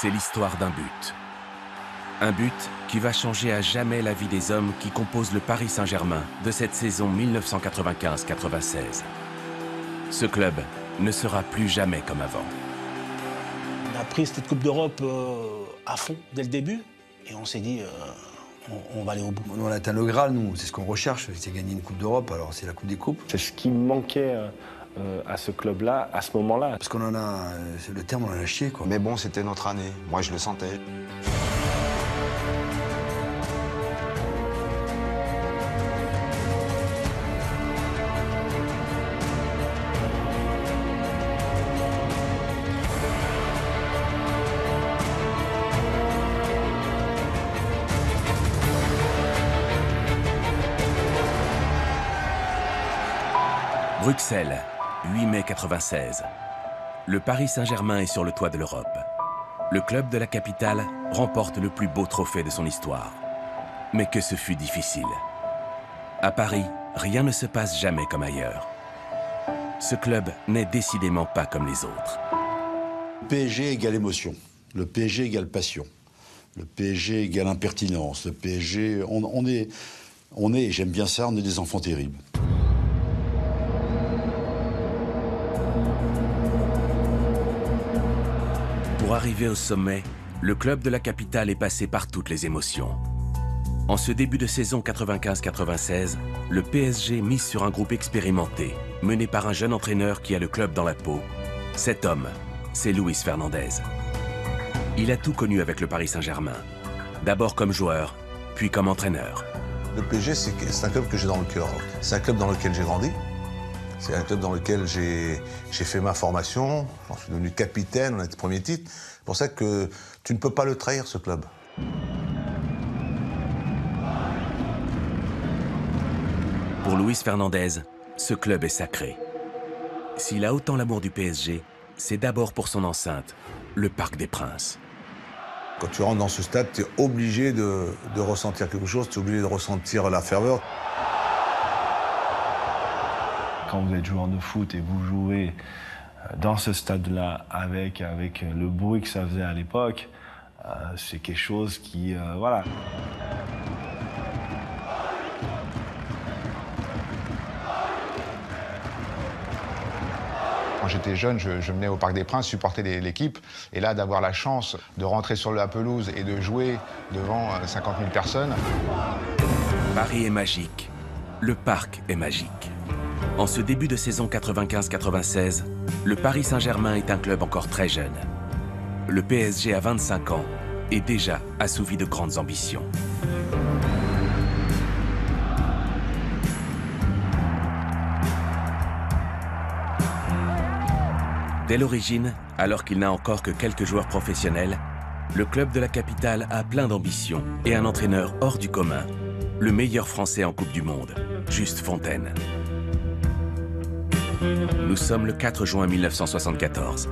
C'est l'histoire d'un but. Un but qui va changer à jamais la vie des hommes qui composent le Paris Saint-Germain de cette saison 1995-96. Ce club ne sera plus jamais comme avant. On a pris cette Coupe d'Europe à fond dès le début et on s'est dit on va aller au bout. On a atteint le Graal, nous, c'est ce qu'on recherche, c'est gagner une Coupe d'Europe, alors c'est la Coupe des Coupes. C'est ce qui manquait à ce club-là, à ce moment-là. Parce qu'on en a, c'est le terme, on en a chié, quoi. Mais bon, c'était notre année, moi je le sentais. Bruxelles, 8 mai 96. Le Paris Saint-Germain est sur le toit de l'Europe. Le club de la capitale remporte le plus beau trophée de son histoire. Mais que ce fut difficile. À Paris, rien ne se passe jamais comme ailleurs. Ce club n'est décidément pas comme les autres. Le PSG égale émotion. Le PSG égale passion. Le PSG égale impertinence. Le PSG, on est, j'aime bien ça, on est des enfants terribles. Pour arriver au sommet, le club de la capitale est passé par toutes les émotions. En ce début de saison 95-96, le PSG mise sur un groupe expérimenté, mené par un jeune entraîneur qui a le club dans la peau. Cet homme, c'est Luis Fernandez. Il a tout connu avec le Paris Saint-Germain. D'abord comme joueur, puis comme entraîneur. Le PSG, c'est un club que j'ai dans le cœur. C'est un club dans lequel j'ai grandi. C'est un club dans lequel j'ai fait ma formation. J'en suis devenu capitaine, on a été premier titre. C'est pour ça que tu ne peux pas le trahir, ce club. Pour Luis Fernandez, ce club est sacré. S'il a autant l'amour du PSG, c'est d'abord pour son enceinte, le Parc des Princes. Quand tu rentres dans ce stade, tu es obligé de ressentir quelque chose, tu es obligé de ressentir la ferveur. Quand vous êtes joueur de foot et vous jouez dans ce stade-là avec le bruit que ça faisait à l'époque, c'est quelque chose qui, voilà. Quand j'étais jeune, je venais au Parc des Princes supporter l'équipe. Et là, d'avoir la chance de rentrer sur la pelouse et de jouer devant 50 000 personnes. Paris est magique. Le parc est magique. En ce début de saison 95-96, le Paris Saint-Germain est un club encore très jeune. Le PSG a 25 ans et déjà assouvi de grandes ambitions. Dès l'origine, alors qu'il n'a encore que quelques joueurs professionnels, le club de la capitale a plein d'ambitions et un entraîneur hors du commun, le meilleur Français en Coupe du Monde, Just Fontaine. Nous sommes le 4 juin 1974.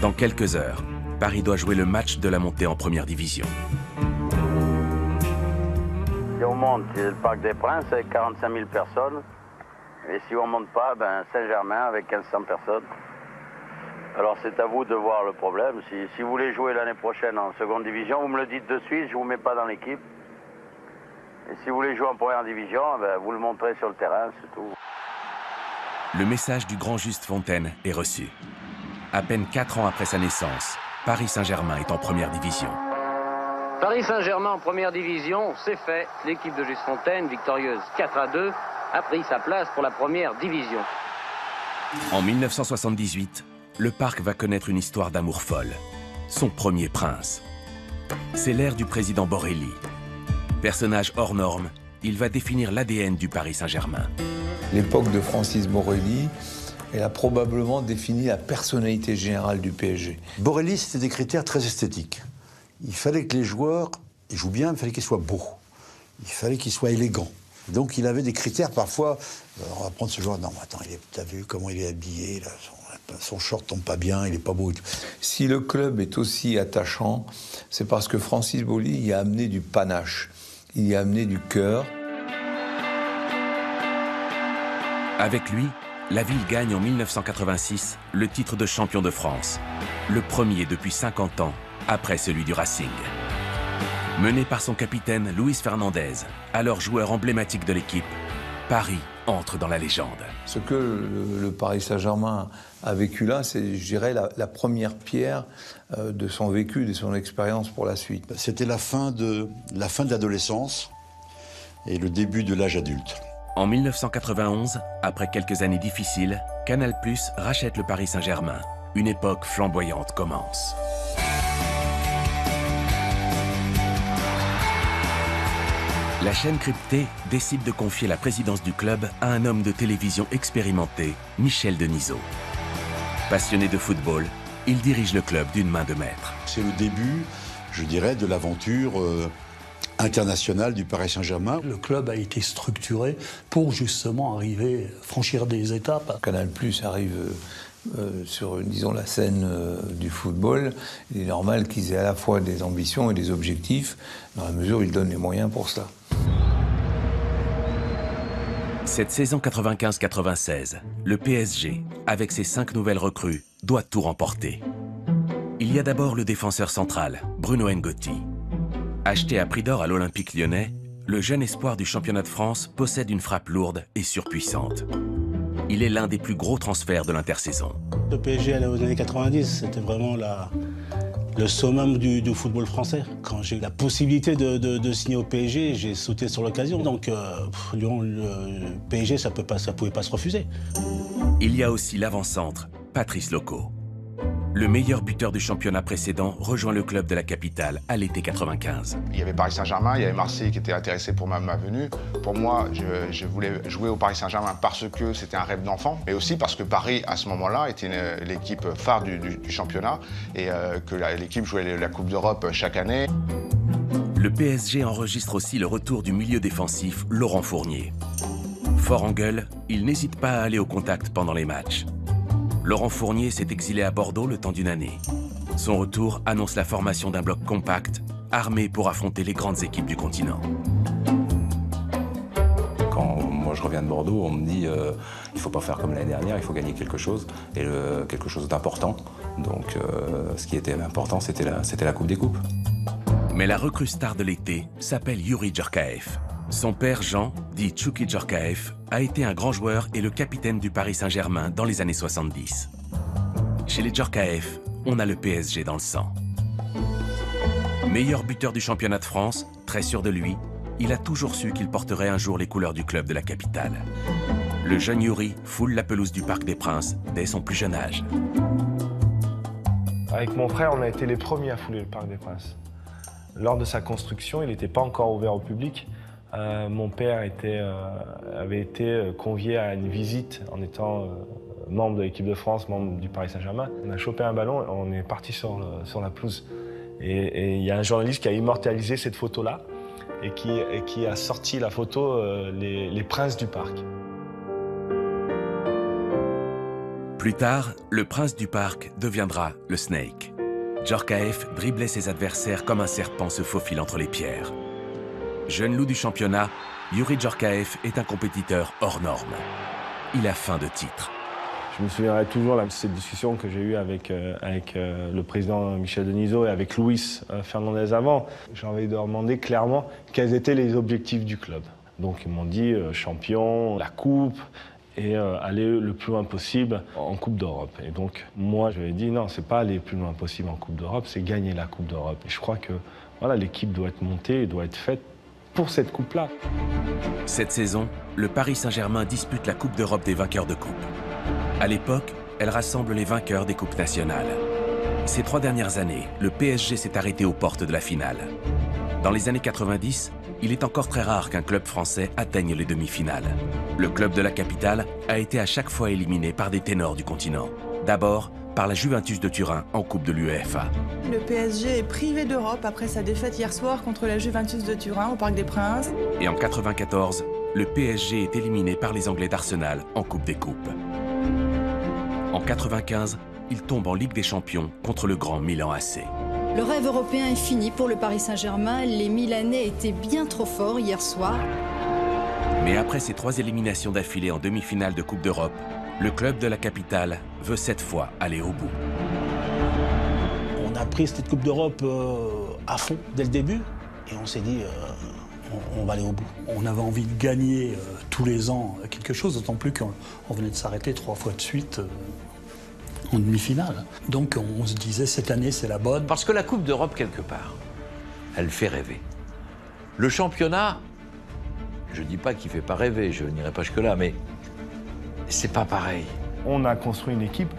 Dans quelques heures, Paris doit jouer le match de la montée en première division. Si on monte, c'est le Parc des Princes avec 45 000 personnes. Et si on ne monte pas, Saint-Germain avec 1500 personnes. Alors c'est à vous de voir le problème. Si vous voulez jouer l'année prochaine en seconde division, vous me le dites de suite, je ne vous mets pas dans l'équipe. Et si vous voulez jouer en première division, vous le montrez sur le terrain, c'est tout. Le message du grand Just Fontaine est reçu. À peine 4 ans après sa naissance, Paris Saint-Germain est en première division. Paris Saint-Germain en première division, c'est fait. L'équipe de Just Fontaine, victorieuse 4-2, a pris sa place pour la première division. En 1978, le parc va connaître une histoire d'amour folle. Son premier prince. C'est l'ère du président Borelli. Personnage hors norme, il va définir l'ADN du Paris Saint-Germain. L'époque de Francis Borelli, elle a probablement défini la personnalité générale du PSG. Borelli, c'était des critères très esthétiques. Il fallait que les joueurs, ils jouent bien, il fallait qu'ils soient beaux. Il fallait qu'ils soient élégants. Donc il avait des critères parfois. On va prendre ce joueur, non, attends, t'as vu comment il est habillé, là, son short tombe pas bien, il est pas beau. Si le club est aussi attachant, c'est parce que Francis Borelli y a amené du panache, il y a amené du cœur. Avec lui, la ville gagne en 1986 le titre de champion de France, le premier depuis 50 ans après celui du Racing. Mené par son capitaine Luis Fernandez, alors joueur emblématique de l'équipe, Paris entre dans la légende. Ce que le Paris Saint-Germain a vécu là, c'est, je dirais, la première pierre de son vécu, de son expérience pour la suite. C'était la fin de l'adolescence et le début de l'âge adulte. En 1991, après quelques années difficiles, Canal+ rachète le Paris Saint-Germain. Une époque flamboyante commence. La chaîne cryptée décide de confier la présidence du club à un homme de télévision expérimenté, Michel Denisot. Passionné de football, il dirige le club d'une main de maître. C'est le début, je dirais, de l'aventure internationale du Paris Saint-Germain. Le club a été structuré pour justement franchir des étapes. Canal+ arrive sur, disons, la scène du football. Il est normal qu'ils aient à la fois des ambitions et des objectifs, dans la mesure où ils donnent les moyens pour cela. Cette saison 95-96, le PSG, avec ses 5 nouvelles recrues, doit tout remporter. Il y a d'abord le défenseur central, Bruno N'Goti. Acheté à prix d'or à l'Olympique lyonnais, le jeune espoir du championnat de France possède une frappe lourde et surpuissante. Il est l'un des plus gros transferts de l'intersaison. Le PSG aux années 90, c'était vraiment le summum du football français. Quand j'ai eu la possibilité de signer au PSG, j'ai sauté sur l'occasion. Donc le PSG, ça pouvait pas se refuser. Il y a aussi l'avant-centre, Patrice Loco. Le meilleur buteur du championnat précédent rejoint le club de la capitale à l'été 95. Il y avait Paris Saint-Germain, il y avait Marseille qui était intéressé pour ma venue. Pour moi, je voulais jouer au Paris Saint-Germain parce que c'était un rêve d'enfant, mais aussi parce que Paris, à ce moment-là, était l'équipe phare du championnat et que l'équipe jouait la Coupe d'Europe chaque année. Le PSG enregistre aussi le retour du milieu défensif Laurent Fournier. Fort en gueule, il n'hésite pas à aller au contact pendant les matchs. Laurent Fournier s'est exilé à Bordeaux le temps d'une année. Son retour annonce la formation d'un bloc compact, armé pour affronter les grandes équipes du continent. Quand moi je reviens de Bordeaux, on me dit il ne faut pas faire comme l'année dernière, il faut gagner quelque chose, et quelque chose d'important. Donc ce qui était important, c'était la Coupe des Coupes. Mais la recrue star de l'été s'appelle Youri Djorkaeff. Son père Jean, dit Tchouki Djorkaeff, a été un grand joueur et le capitaine du Paris Saint-Germain dans les années 70. Chez les Djorkaeff, on a le PSG dans le sang. Meilleur buteur du championnat de France, très sûr de lui, il a toujours su qu'il porterait un jour les couleurs du club de la capitale. Le jeune Youri foule la pelouse du Parc des Princes dès son plus jeune âge. Avec mon frère, on a été les premiers à fouler le Parc des Princes. Lors de sa construction, il n'était pas encore ouvert au public. Mon père avait été convié à une visite en étant membre de l'équipe de France, membre du Paris Saint-Germain. On a chopé un ballon et on est parti sur la pelouse. Et il y a un journaliste qui a immortalisé cette photo-là et qui a sorti la photo les princes du parc. Plus tard, le prince du parc deviendra le Snake. Djorkaeff driblait ses adversaires comme un serpent se faufile entre les pierres. Jeune loup du championnat, Youri Djorkaeff est un compétiteur hors norme. Il a faim de titre. Je me souviendrai toujours de cette discussion que j'ai eue avec le président Michel Denisot et avec Luis Fernandez avant. J'ai envie de leur demander clairement quels étaient les objectifs du club. Donc ils m'ont dit champion, la coupe et aller le plus loin possible en Coupe d'Europe. Et donc moi je lui ai dit non, c'est pas aller le plus loin possible en Coupe d'Europe, c'est gagner la Coupe d'Europe. Et je crois que voilà, l'équipe doit être montée et doit être faite pour cette coupe-là. Cette saison, le Paris Saint-Germain dispute la Coupe d'Europe des vainqueurs de coupe. À l'époque, elle rassemble les vainqueurs des coupes nationales. Ces 3 dernières années, le PSG s'est arrêté aux portes de la finale. Dans les années 90, il est encore très rare qu'un club français atteigne les demi-finales. Le club de la capitale a été à chaque fois éliminé par des ténors du continent. D'abord, par la Juventus de Turin en Coupe de l'UEFA. Le PSG est privé d'Europe après sa défaite hier soir contre la Juventus de Turin au Parc des Princes. Et en 94, le PSG est éliminé par les Anglais d'Arsenal en Coupe des Coupes. En 95, il tombe en Ligue des Champions contre le grand Milan AC. Le rêve européen est fini pour le Paris Saint-Germain. Les Milanais étaient bien trop forts hier soir. Mais après ces 3 éliminations d'affilée en demi-finale de Coupe d'Europe, le club de la capitale veut cette fois aller au bout. On a pris cette Coupe d'Europe à fond dès le début et on s'est dit on va aller au bout. On avait envie de gagner tous les ans quelque chose, d'autant plus qu'on venait de s'arrêter 3 fois de suite en demi-finale. Donc on se disait cette année c'est la bonne. Parce que la Coupe d'Europe, quelque part, elle fait rêver. Le championnat, je ne dis pas qu'il ne fait pas rêver, je n'irai pas jusque-là, mais c'est pas pareil. On a construit une équipe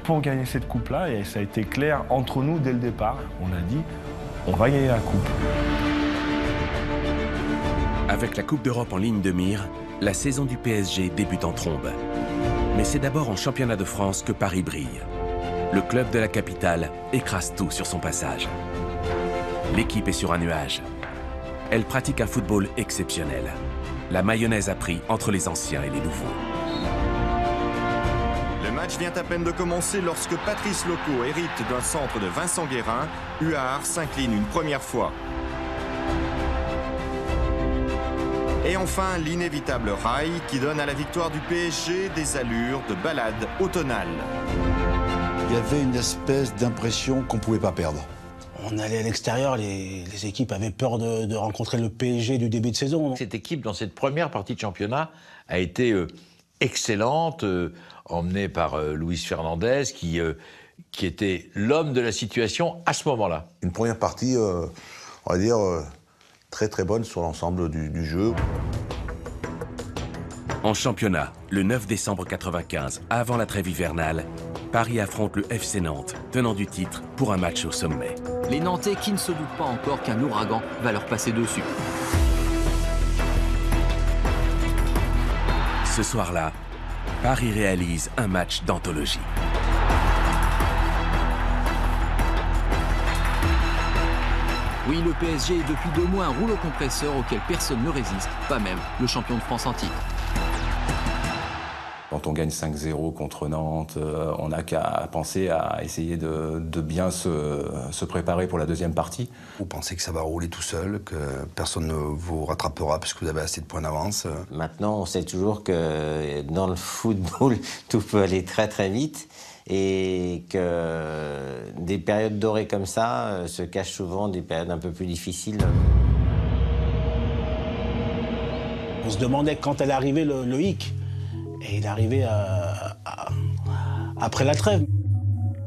pour gagner cette coupe-là et ça a été clair entre nous dès le départ. On a dit, on va gagner la coupe. Avec la Coupe d'Europe en ligne de mire, la saison du PSG débute en trombe. Mais c'est d'abord en championnat de France que Paris brille. Le club de la capitale écrase tout sur son passage. L'équipe est sur un nuage. Elle pratique un football exceptionnel. La mayonnaise a pris entre les anciens et les nouveaux. Le match vient à peine de commencer lorsque Patrice Loco hérite d'un centre de Vincent Guérin. Huard s'incline une première fois. Et enfin, l'inévitable rail qui donne à la victoire du PSG des allures de balade automnale. Il y avait une espèce d'impression qu'on ne pouvait pas perdre. On allait à l'extérieur, les équipes avaient peur de rencontrer le PSG du début de saison. Cette équipe, dans cette première partie de championnat, a été excellente, emmenée par Luis Fernandez, qui était l'homme de la situation à ce moment-là. Une première partie, on va dire, très très bonne sur l'ensemble du jeu. En championnat, le 9 décembre 1995, avant la trêve hivernale, Paris affronte le FC Nantes, tenant du titre, pour un match au sommet. Les Nantais qui ne se doutent pas encore qu'un ouragan va leur passer dessus. Ce soir-là, Paris réalise un match d'anthologie. Oui, le PSG est depuis 2 mois un rouleau compresseur auquel personne ne résiste, pas même le champion de France en titre. Quand on gagne 5-0 contre Nantes, on n'a qu'à penser à essayer de bien se préparer pour la deuxième partie. Vous pensez que ça va rouler tout seul, que personne ne vous rattrapera puisque vous avez assez de points d'avance? Maintenant, on sait toujours que dans le football, tout peut aller très très vite et que des périodes dorées comme ça se cachent souvent des périodes un peu plus difficiles. On se demandait quand allait arriver le hic. Et il est arrivé après la trêve.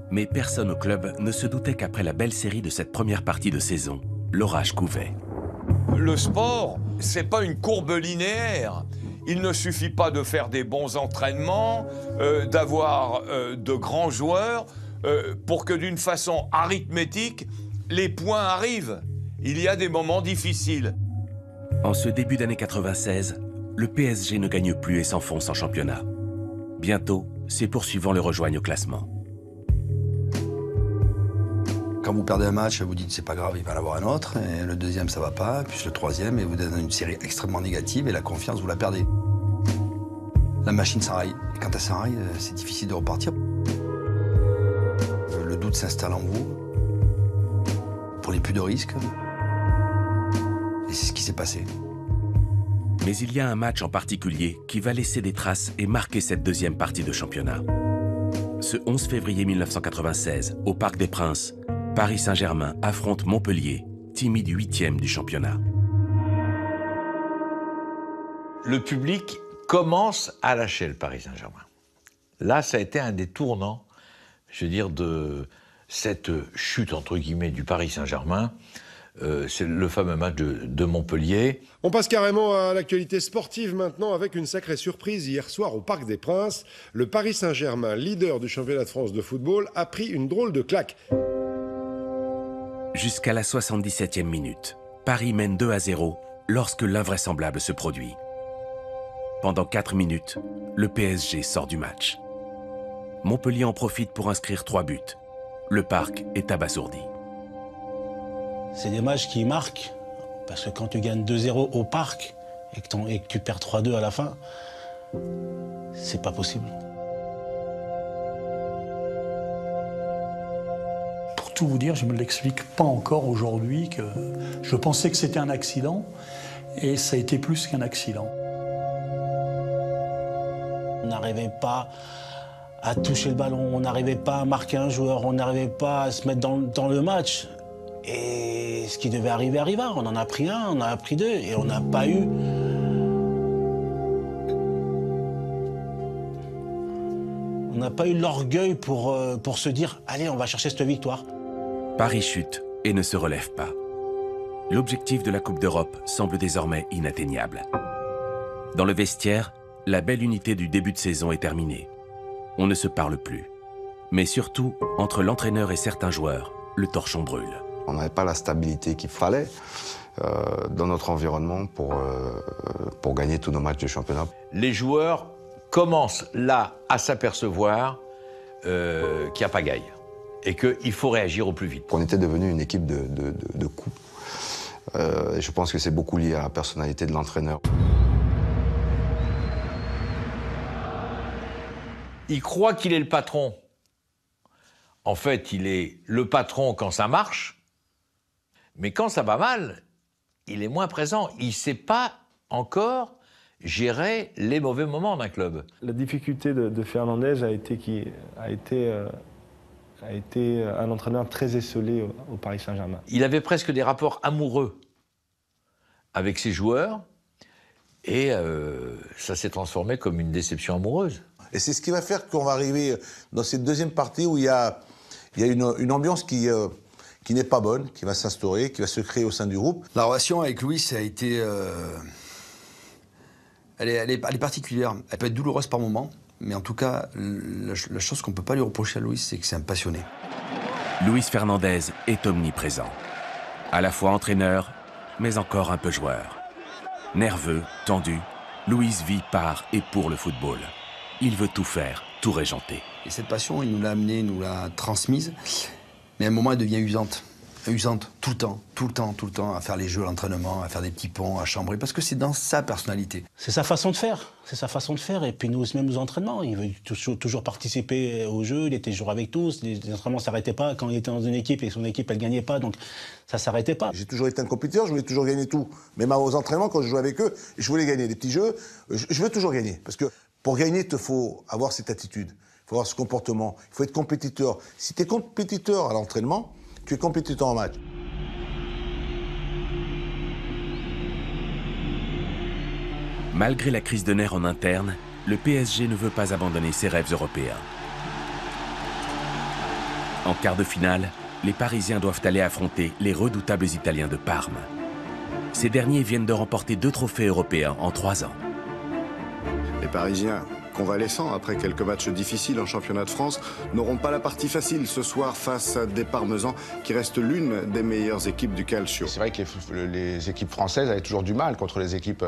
Mais personne au club ne se doutait qu'après la belle série de cette première partie de saison, l'orage couvait. Le sport, c'est pas une courbe linéaire. Il ne suffit pas de faire des bons entraînements, d'avoir de grands joueurs, pour que d'une façon arithmétique, les points arrivent. Il y a des moments difficiles. En ce début d'année 96, le PSG ne gagne plus et s'enfonce en championnat. Bientôt, ses poursuivants le rejoignent au classement. Quand vous perdez un match, vous dites c'est pas grave, il va en avoir un autre. Et le deuxième, ça va pas. Puis le troisième, et vous êtes dans une série extrêmement négative et la confiance, vous la perdez. La machine s'enraille. Et quand elle s'enraille, c'est difficile de repartir. Le doute s'installe en vous. Vous prenez plus de risques. Et c'est ce qui s'est passé. Mais il y a un match en particulier qui va laisser des traces et marquer cette deuxième partie de championnat. Ce 11 février 1996, au Parc des Princes, Paris Saint-Germain affronte Montpellier, timide 8e du championnat. Le public commence à lâcher le Paris Saint-Germain. Là, ça a été un des tournants, je veux dire, de cette chute, entre guillemets, du Paris Saint-Germain. C'est le fameux match de Montpellier. On passe carrément à l'actualité sportive maintenant avec une sacrée surprise. Hier soir au Parc des Princes, le Paris Saint-Germain, leader du championnat de France de football, a pris une drôle de claque. Jusqu'à la 77e minute, Paris mène 2-0 lorsque l'invraisemblable se produit. Pendant 4 minutes, le PSG sort du match. Montpellier en profite pour inscrire 3 buts. Le Parc est abasourdi. C'est des matchs qui marquent, parce que quand tu gagnes 2-0 au Parc et que tu perds 3-2 à la fin, c'est pas possible. Pour tout vous dire, je ne me l'explique pas encore aujourd'hui, que je pensais que c'était un accident, et ça a été plus qu'un accident. On n'arrivait pas à toucher le ballon, on n'arrivait pas à marquer un joueur, on n'arrivait pas à se mettre dans le match. Et ce qui devait arriver arriva. On en a pris un, on en a pris deux, et on n'a pas eu... On n'a pas eu l'orgueil pour se dire « Allez, on va chercher cette victoire ». Paris chute et ne se relève pas. L'objectif de la Coupe d'Europe semble désormais inatteignable. Dans le vestiaire, la belle unité du début de saison est terminée. On ne se parle plus. Mais surtout, entre l'entraîneur et certains joueurs, le torchon brûle. On n'avait pas la stabilité qu'il fallait dans notre environnement pour gagner tous nos matchs de championnat. Les joueurs commencent là à s'apercevoir qu'il y a pagaille et qu'il faut réagir au plus vite. On était devenu une équipe de coups. Je pense que c'est beaucoup lié à la personnalité de l'entraîneur. Il croit qu'il est le patron. En fait, il est le patron quand ça marche, mais quand ça va mal, il est moins présent. Il ne sait pas encore gérer les mauvais moments d'un club. La difficulté de Fernandez a été un entraîneur très esseulé au Paris Saint-Germain. Il avait presque des rapports amoureux avec ses joueurs et ça s'est transformé comme une déception amoureuse. Et c'est ce qui va faire qu'on va arriver dans cette deuxième partie où il y a une ambiance qui n'est pas bonne, qui va s'instaurer, qui va se créer au sein du groupe. La relation avec Louis a été... Elle est particulière. Elle peut être douloureuse par moments, mais en tout cas, la chose qu'on ne peut pas lui reprocher à Louis, c'est que c'est un passionné. Luis Fernandez est omniprésent. À la fois entraîneur, mais encore un peu joueur. Nerveux, tendu, Luis vit par et pour le football. Il veut tout faire, tout régenter. Et cette passion, il nous l'a amenée, il nous l'a transmise, mais à un moment, elle devient usante. Usante, tout le temps, à faire les jeux, l'entraînement, à faire des petits ponts, à chambrer, parce que c'est dans sa personnalité. C'est sa façon de faire, et puis nous, même aux entraînements, il veut toujours participer aux jeux, il était toujours avec nous, les entraînements ne s'arrêtaient pas quand il était dans une équipe et son équipe, elle ne gagnait pas, donc ça ne s'arrêtait pas. J'ai toujours été un compétiteur, je voulais toujours gagner tout. Même aux entraînements, quand je jouais avec eux, je voulais gagner des petits jeux, je veux toujours gagner, parce que pour gagner, il te faut avoir cette attitude, il faut avoir ce comportement, il faut être compétiteur. Si tu es compétiteur à l'entraînement, tu es compétiteur en match. Malgré la crise de nerfs en interne, le PSG ne veut pas abandonner ses rêves européens. En quart de finale, les Parisiens doivent aller affronter les redoutables Italiens de Parme. Ces derniers viennent de remporter 2 trophées européens en 3 ans. Les Parisiens, convalescents après quelques matchs difficiles en championnat de France, n'auront pas la partie facile ce soir face à des Parmesans qui restent l'une des meilleures équipes du Calcio. C'est vrai que les équipes françaises avaient toujours du mal contre les équipes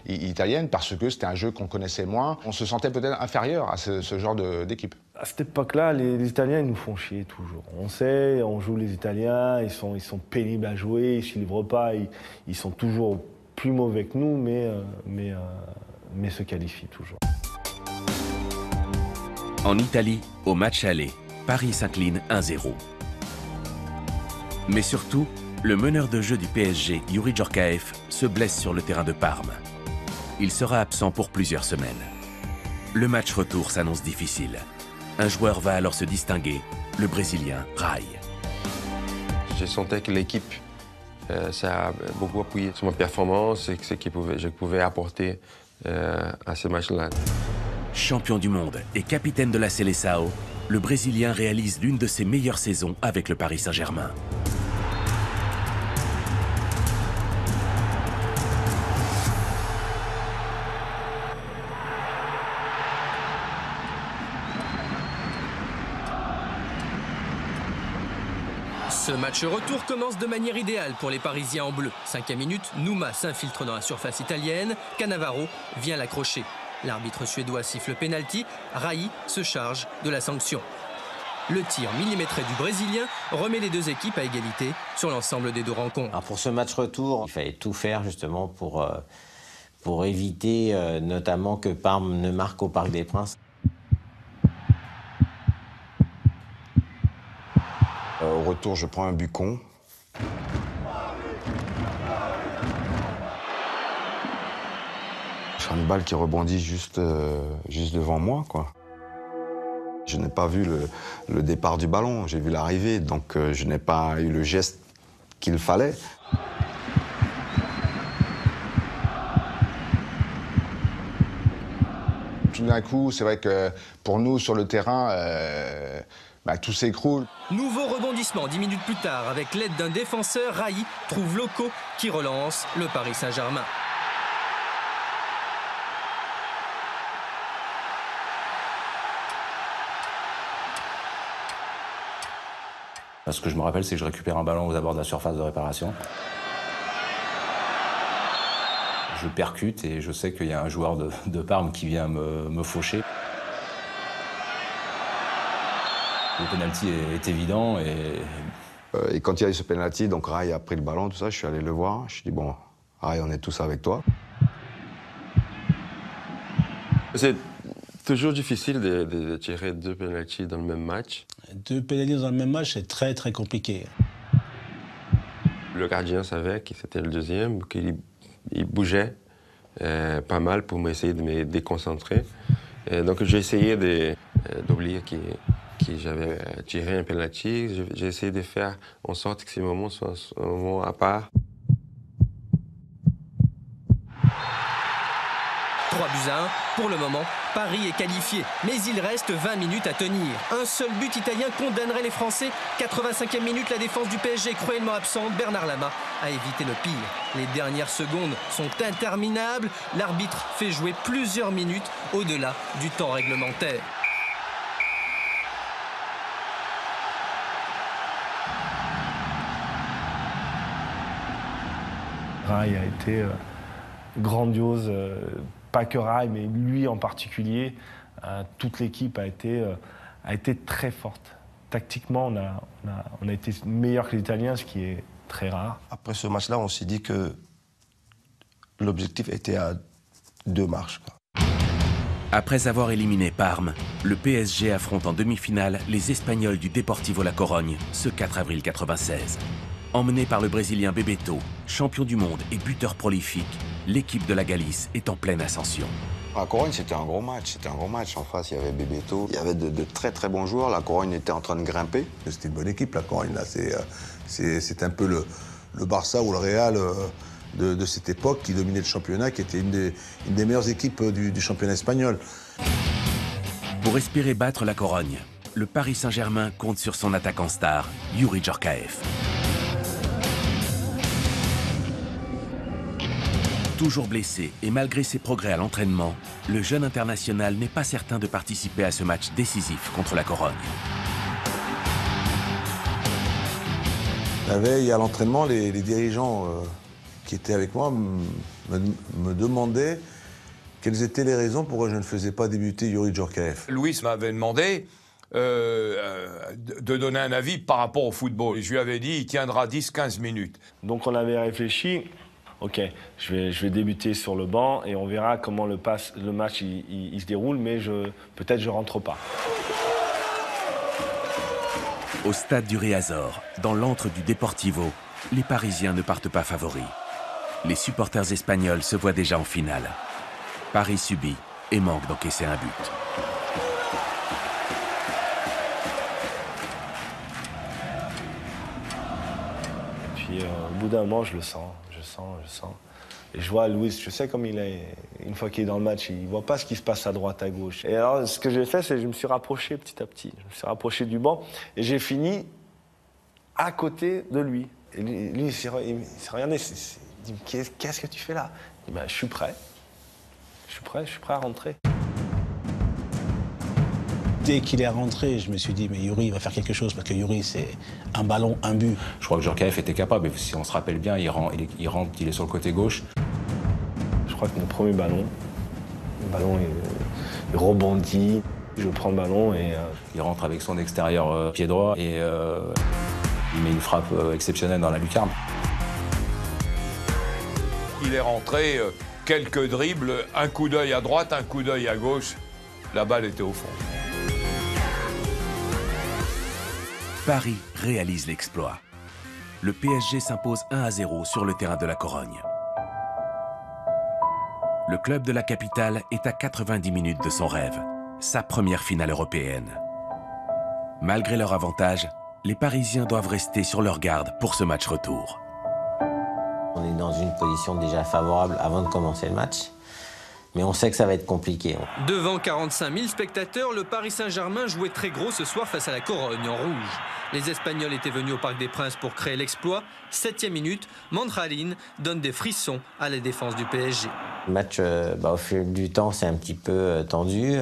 italiennes parce que c'était un jeu qu'on connaissait moins. On se sentait peut-être inférieur à ce genre d'équipe. À cette époque-là, les Italiens, ils nous font chier toujours. On sait, on joue les Italiens, ils sont pénibles à jouer, ils ne se livrent pas, ils sont toujours plus mauvais que nous, mais se qualifient toujours. En Italie, au match aller, Paris s'incline 1-0. Mais surtout, le meneur de jeu du PSG, Youri Djorkaeff, se blesse sur le terrain de Parme. Il sera absent pour plusieurs semaines. Le match retour s'annonce difficile. Un joueur va alors se distinguer, le Brésilien Rai. Je sentais que l'équipe, ça a beaucoup appuyé sur ma performance et ce que je pouvais apporter à ce match-là. Champion du monde et capitaine de la Seleção, le Brésilien réalise l'une de ses meilleures saisons avec le Paris Saint-Germain. Ce match retour commence de manière idéale pour les Parisiens en bleu. 5e minute, Nouma s'infiltre dans la surface italienne, Cannavaro vient l'accrocher. L'arbitre suédois siffle le pénalty, Rai se charge de la sanction. Le tir millimétré du Brésilien remet les deux équipes à égalité sur l'ensemble des 2 rencontres. Alors pour ce match retour, il fallait tout faire justement pour éviter notamment que Parme ne marque au Parc des Princes. Au retour, je prends un but con. Une balle qui rebondit juste devant moi, quoi. Je n'ai pas vu le départ du ballon, j'ai vu l'arrivée, donc je n'ai pas eu le geste qu'il fallait. Tout d'un coup, c'est vrai que pour nous, sur le terrain, tout s'écroule. Nouveau rebondissement 10 minutes plus tard, avec l'aide d'un défenseur, Raï trouve Loco qui relance le Paris Saint-Germain. Ce que je me rappelle, c'est que je récupère un ballon aux abords de la surface de réparation. Je percute et je sais qu'il y a un joueur de Parme qui vient me faucher. Le pénalty est évident et quand il y a eu ce pénalty, donc Raï a pris le ballon, tout ça, je suis allé le voir. Je lui ai dit, bon, Raï, on est tous avec toi. C'est toujours difficile de tirer 2 pénaltys dans le même match. 2 pénaltys dans le même match, c'est très très compliqué. Le gardien savait que c'était le deuxième, qu'il bougeait pas mal pour m'essayer de me déconcentrer. Et donc j'ai essayé d'oublier que j'avais tiré un penalty. J'ai essayé de faire en sorte que ces moments soient un moment à part. 3-1. Pour le moment, Paris est qualifié, mais il reste 20 minutes à tenir. Un seul but italien condamnerait les Français. 85e minute, la défense du PSG cruellement absente. Bernard Lama a évité le pire. Les dernières secondes sont interminables. L'arbitre fait jouer plusieurs minutes au-delà du temps réglementaire. Raï a été grandiose. Pas que Raï, mais lui en particulier, toute l'équipe a été très forte. Tactiquement, on a été meilleur que les Italiens, ce qui est très rare. Après ce match-là, on s'est dit que l'objectif était à 2 marches. Après avoir éliminé Parme, le PSG affronte en demi-finale les Espagnols du Deportivo La Corogne ce 4 avril 1996. Emmené par le Brésilien Bebeto, champion du monde et buteur prolifique, l'équipe de la Galice est en pleine ascension. La Corogne, c'était un gros match. En face, il y avait Bebeto. Il y avait de très très bons joueurs. La Corogne était en train de grimper. C'était une bonne équipe, la Corogne. C'est un peu le Barça ou le Real de cette époque qui dominait le championnat, qui était une des meilleures équipes du championnat espagnol. Pour espérer battre la Corogne, le Paris Saint-Germain compte sur son attaquant star, Youri Djorkaeff. Toujours blessé et malgré ses progrès à l'entraînement, le jeune international n'est pas certain de participer à ce match décisif contre la Corogne. La veille à l'entraînement, les dirigeants qui étaient avec moi me demandaient quelles étaient les raisons pourquoi je ne faisais pas débuter Youri Djorkaeff. Louis m'avait demandé de donner un avis par rapport au football. Et je lui avais dit il tiendra 10-15 minutes. Donc on avait réfléchi. Ok, je vais débuter sur le banc et on verra comment le match il se déroule, mais peut-être je rentre pas. Au stade du Riazor, dans l'antre du Deportivo, les Parisiens ne partent pas favoris. Les supporters espagnols se voient déjà en finale. Paris subit et manque d'encaisser un but. Puis au bout d'un moment, je le sens. Et je vois Louis, je sais comme il est, une fois qu'il est dans le match, il ne voit pas ce qui se passe à droite, à gauche. Et alors, ce que j'ai fait, c'est que je me suis rapproché petit à petit. Je me suis rapproché du banc et j'ai fini à côté de lui. Et lui il s'est regardé, il dit, qu'est-ce que tu fais là? Il dit, je suis prêt. Je suis prêt à rentrer. Dès qu'il est rentré, je me suis dit, mais Youri, il va faire quelque chose, parce que Youri, c'est un ballon, un but. Je crois que Djorkaeff était capable, et si on se rappelle bien, il rentre, il est sur le côté gauche. Je crois que mon premier ballon, il rebondit, je prends le ballon et... Il rentre avec son extérieur pied droit et il met une frappe exceptionnelle dans la lucarne. Il est rentré, quelques dribbles, un coup d'œil à droite, un coup d'œil à gauche, la balle était au fond. Paris réalise l'exploit. Le PSG s'impose 1-0 sur le terrain de la Corogne. Le club de la capitale est à 90 minutes de son rêve, sa première finale européenne. Malgré leur avantage, les Parisiens doivent rester sur leur garde pour ce match retour. On est dans une position déjà favorable avant de commencer le match. Mais on sait que ça va être compliqué. Devant 45 000 spectateurs, le Paris Saint-Germain jouait très gros ce soir face à la Corogne en rouge. Les Espagnols étaient venus au Parc des Princes pour créer l'exploit. 7e minute, Mandralin donne des frissons à la défense du PSG. Le match, au fil du temps, c'est un petit peu tendu.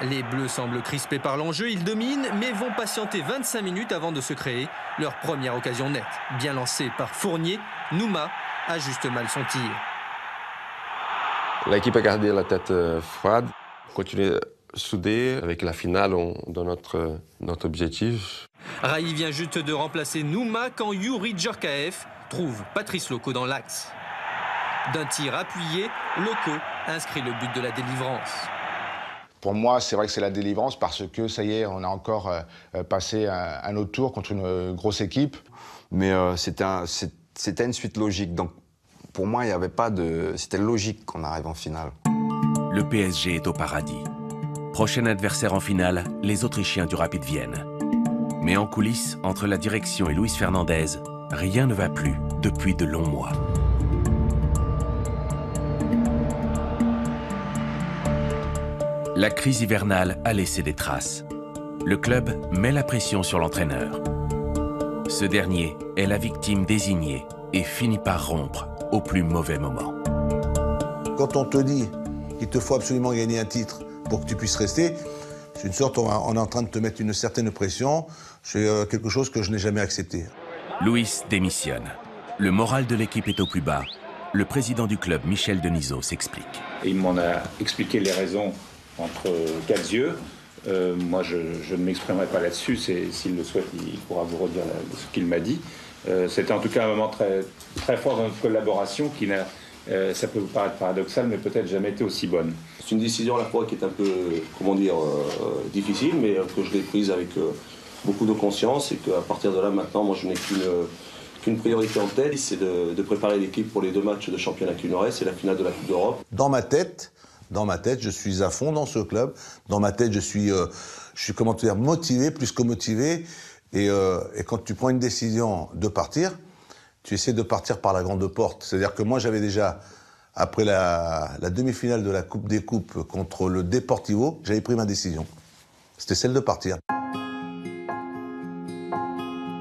Les Bleus semblent crispés par l'enjeu, ils dominent, mais vont patienter 25 minutes avant de se créer leur première occasion nette. Bien lancée par Fournier, Nouma ajuste mal son tir. L'équipe a gardé la tête froide, continué soudé avec la finale dans notre objectif. Raï vient juste de remplacer Nouma quand Youri Djorkaeff trouve Patrice Loco dans l'axe. D'un tir appuyé, Loco inscrit le but de la délivrance. Pour moi, c'est vrai que c'est la délivrance parce que ça y est, on a encore passé un autre tour contre une grosse équipe. Mais c'était une suite logique. Donc pour moi, il n'y avait pas de... C'était logique qu'on arrive en finale. Le PSG est au paradis. Prochain adversaire en finale, les Autrichiens du Rapid Vienne. Mais en coulisses, entre la direction et Luis Fernandez, rien ne va plus depuis de longs mois. La crise hivernale a laissé des traces. Le club met la pression sur l'entraîneur. Ce dernier est la victime désignée et finit par rompre au plus mauvais moment. Quand on te dit qu'il te faut absolument gagner un titre pour que tu puisses rester, c'est une sorte, on est en train de te mettre une certaine pression. C'est quelque chose que je n'ai jamais accepté. Luis démissionne. Le moral de l'équipe est au plus bas. Le président du club, Michel Denisot, s'explique. Il m'en a expliqué les raisons entre quatre yeux. Moi, je ne m'exprimerai pas là-dessus. S'il le souhaite, il pourra vous redire ce qu'il m'a dit. C'était en tout cas un moment très, très fort dans notre collaboration qui n'a, ça peut vous paraître paradoxal, mais peut-être jamais été aussi bonne. C'est une décision à la fois qui est un peu, comment dire, difficile, mais que je l'ai prise avec beaucoup de conscience et qu'à partir de là, maintenant, moi, je n'ai qu'une priorité en tête, c'est de préparer l'équipe pour les 2 matchs de championnat qui nous restent et la finale de la Coupe d'Europe. Dans ma tête, je suis à fond dans ce club. Dans ma tête, je suis comment dire, motivé, plus que motivé. Et quand tu prends une décision de partir, tu essaies de partir par la grande porte. C'est-à-dire que moi, j'avais déjà, après la demi-finale de la Coupe des Coupes contre le Deportivo, j'avais pris ma décision. C'était celle de partir.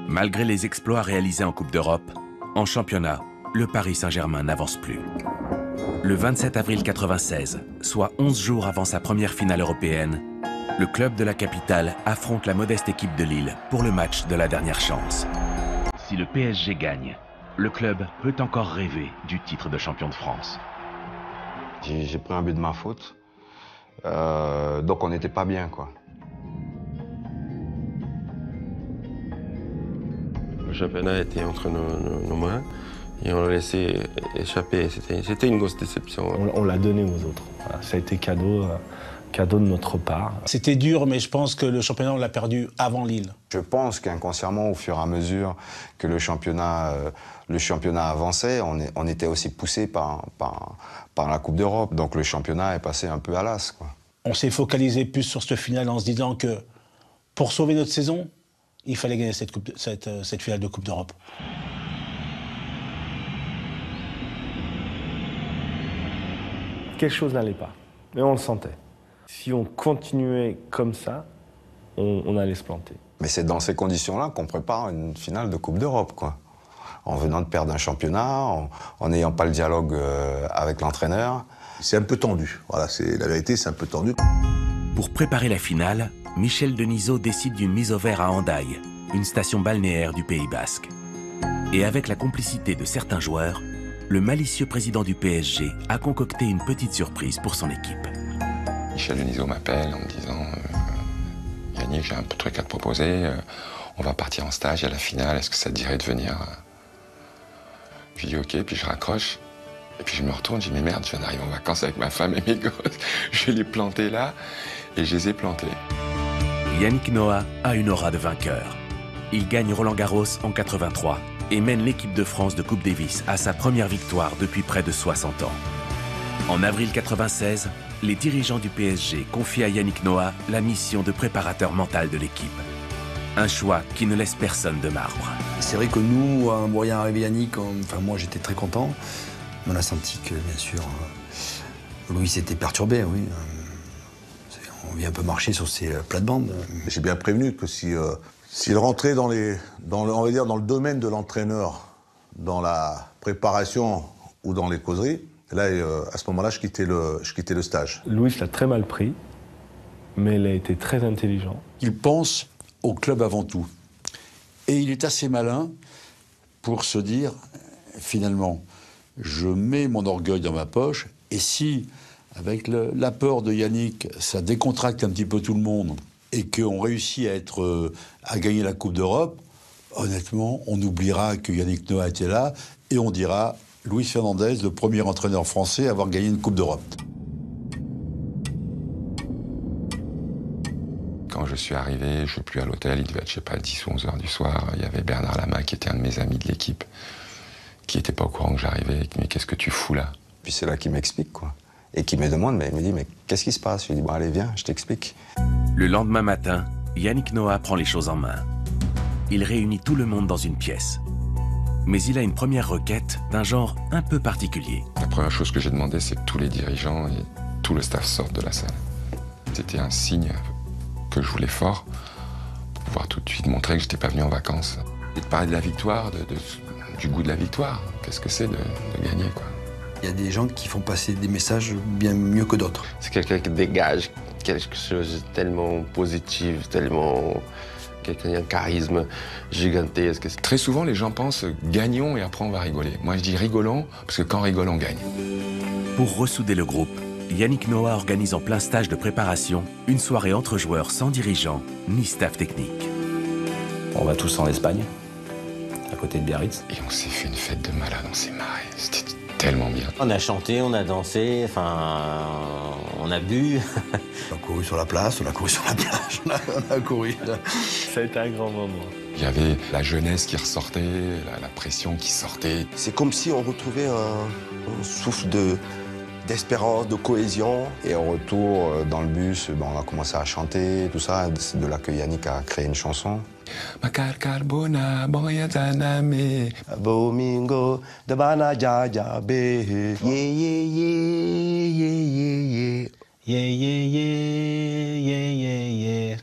Malgré les exploits réalisés en Coupe d'Europe, en championnat, le Paris Saint-Germain n'avance plus. Le 27 avril 1996, soit 11 jours avant sa première finale européenne, le club de la capitale affronte la modeste équipe de Lille pour le match de la dernière chance. Si le PSG gagne, le club peut encore rêver du titre de champion de France. J'ai pris un but de ma faute, donc on n'était pas bien, quoi. Le championnat était entre nos mains et on l'a laissé échapper. C'était une grosse déception. On l'a donné aux autres. Voilà, ça a été cadeau de notre part. C'était dur, mais je pense que le championnat, on l'a perdu avant Lille. Je pense qu'inconsciemment, au fur et à mesure que le championnat avançait, on était aussi poussé par la Coupe d'Europe. Donc le championnat est passé un peu à l'as, quoi. On s'est focalisé plus sur cette finale en se disant que pour sauver notre saison, il fallait gagner cette finale de Coupe d'Europe. Quelque chose n'allait pas, mais on le sentait. Si on continuait comme ça, on allait se planter. Mais c'est dans ces conditions-là qu'on prépare une finale de Coupe d'Europe, quoi. En venant de perdre un championnat, en n'ayant pas le dialogue avec l'entraîneur. C'est un peu tendu, voilà, la vérité, c'est un peu tendu. Pour préparer la finale, Michel Denisot décide d'une mise au vert à Hendaye, une station balnéaire du Pays Basque. Et avec la complicité de certains joueurs, le malicieux président du PSG a concocté une petite surprise pour son équipe. Michel Denisot m'appelle en me disant Yannick, j'ai un truc à te proposer, on va partir en stage à la finale, est-ce que ça te dirait de venir? Je dis ok, puis je raccroche, et puis je me retourne, je dis mais merde, je viens d'arriver en vacances avec ma femme et mes gosses, je vais les planter là, et je les ai plantés. Yannick Noah a une aura de vainqueur. Il gagne Roland-Garros en 83 et mène l'équipe de France de Coupe Davis à sa première victoire depuis près de 60 ans. En avril 96, les dirigeants du PSG confient à Yannick Noah la mission de préparateur mental de l'équipe. Un choix qui ne laisse personne de marbre. C'est vrai que nous, en voyant arriver Yannick, enfin moi j'étais très content. On a senti que, bien sûr, Louis s'était perturbé, oui. On vient un peu marcher sur ses plates-bandes. J'ai bien prévenu que s'il rentrait on va dire dans le domaine de l'entraîneur, dans la préparation ou dans les causeries, là, à ce moment-là, je quittais le stage. Louis l'a très mal pris, mais il a été très intelligent. Il pense au club avant tout. Et il est assez malin pour se dire, finalement, je mets mon orgueil dans ma poche, et si, avec l'apport de Yannick, ça décontracte un petit peu tout le monde, et qu'on réussit à gagner la Coupe d'Europe, honnêtement, on oubliera que Yannick Noah était là, et on dira Luis Fernandez, le premier entraîneur français à avoir gagné une Coupe d'Europe. Quand je suis arrivé, je ne suis plus à l'hôtel, il devait être, je sais pas, 10 ou 11 heures du soir. Il y avait Bernard Lama, qui était un de mes amis de l'équipe, qui n'était pas au courant que j'arrivais. Mais qu'est-ce que tu fous là? Puis c'est là qu'il m'explique, quoi. Et qui me demande, mais il me dit, mais qu'est-ce qui se passe? Je lui dis, bon, allez, viens, je t'explique. Le lendemain matin, Yannick Noah prend les choses en main. Il réunit tout le monde dans une pièce. Mais il a une première requête d'un genre un peu particulier. La première chose que j'ai demandé, c'est que tous les dirigeants et tout le staff sortent de la salle. C'était un signe que je voulais fort, pour pouvoir tout de suite montrer que j'étais pas venu en vacances. Et de parler de la victoire, du goût de la victoire. Qu'est-ce que c'est de gagner, quoi. Il y a des gens qui font passer des messages bien mieux que d'autres. C'est quelqu'un qui dégage quelque chose de tellement positif, tellement... quelqu'un qui a un charisme gigantesque. Très souvent, les gens pensent gagnons et après on va rigoler. Moi, je dis rigolons, parce que quand on rigole, on gagne. Pour ressouder le groupe, Yannick Noah organise en plein stage de préparation une soirée entre joueurs sans dirigeant ni staff technique. On va tous en Espagne, à côté de Biarritz. Et on s'est fait une fête de malade, on s'est marré. C'était tellement bien. On a chanté, on a dansé, enfin, on a bu. On a couru sur la place, on a couru sur la plage, on a couru. Ça a été un grand moment. Il y avait la jeunesse qui ressortait, la pression qui sortait. C'est comme si on retrouvait un souffle d'espérance, de cohésion. Et au retour, dans le bus, on a commencé à chanter, tout ça. C'est de là que Yannick a créé une chanson. Makar Carbona, Boyazaname. Bomingo, de Banajaja, be. Yeah, yeah, yeah, yeah, yeah, yeah. Yeah, yeah, yeah, yeah, yeah, yeah.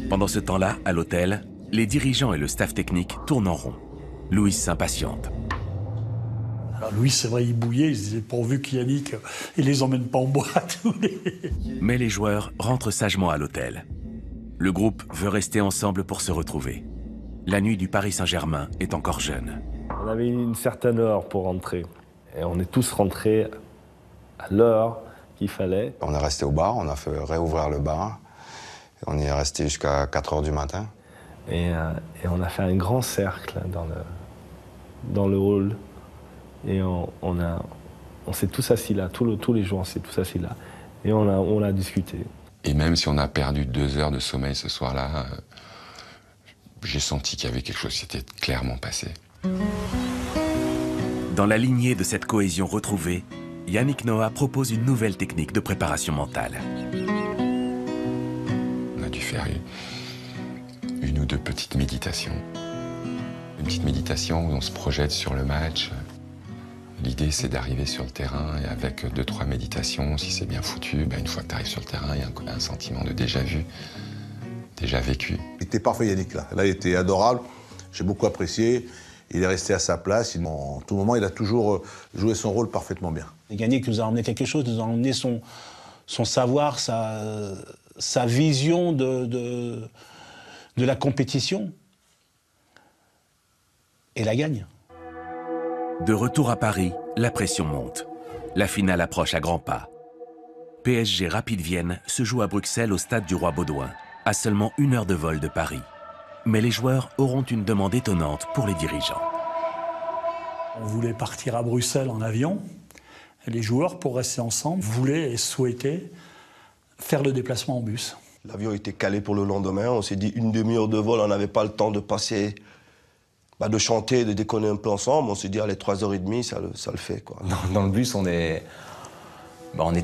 Pendant ce temps-là, à l'hôtel, les dirigeants et le staff technique tournent en rond. Louis s'impatiente. Alors Louis, c'est vrai, il bouillait, il se disait pourvu qu'Yannick, il les emmène pas en boîte. Mais les joueurs rentrent sagement à l'hôtel. Le groupe veut rester ensemble pour se retrouver. La nuit du Paris Saint-Germain est encore jeune. On avait une certaine heure pour rentrer. Et on est tous rentrés à l'heure qu'il fallait. On est resté au bar, on a fait réouvrir le bar. On y est resté jusqu'à 4 h du matin. Et on a fait un grand cercle dans le hall. Et on s'est tous assis là, tous les jours on s'est tous assis là. Et on a discuté. Et même si on a perdu 2 heures de sommeil ce soir-là, j'ai senti qu'il y avait quelque chose qui s'était clairement passé. Dans la lignée de cette cohésion retrouvée, Yannick Noah propose une nouvelle technique de préparation mentale. On a dû faire une ou deux petites méditations. Une petite méditation où on se projette sur le match. L'idée, c'est d'arriver sur le terrain et avec 2-3 méditations, si c'est bien foutu, une fois que tu arrives sur le terrain, il y a un sentiment de déjà vu, déjà vécu. Il était parfait, Yannick, là. Là, il était adorable. J'ai beaucoup apprécié. Il est resté à sa place. En tout moment, il a toujours joué son rôle parfaitement bien. Yannick nous a emmené quelque chose, nous a emmené son savoir, sa vision de la compétition. Et la gagne. De retour à Paris, la pression monte. La finale approche à grands pas. PSG Rapid Vienne se joue à Bruxelles au stade du Roi Baudouin, à seulement 1 heure de vol de Paris. Mais les joueurs auront une demande étonnante pour les dirigeants. On voulait partir à Bruxelles en avion. Et les joueurs, pour rester ensemble, voulaient et souhaitaient faire le déplacement en bus. L'avion était calé pour le lendemain. On s'est dit 1 demi-heure de vol, on n'avait pas le temps de passer, de chanter, de déconner un peu ensemble. On s'est dit, allez, 3 h 30, ça le fait, quoi. Dans le bus, on est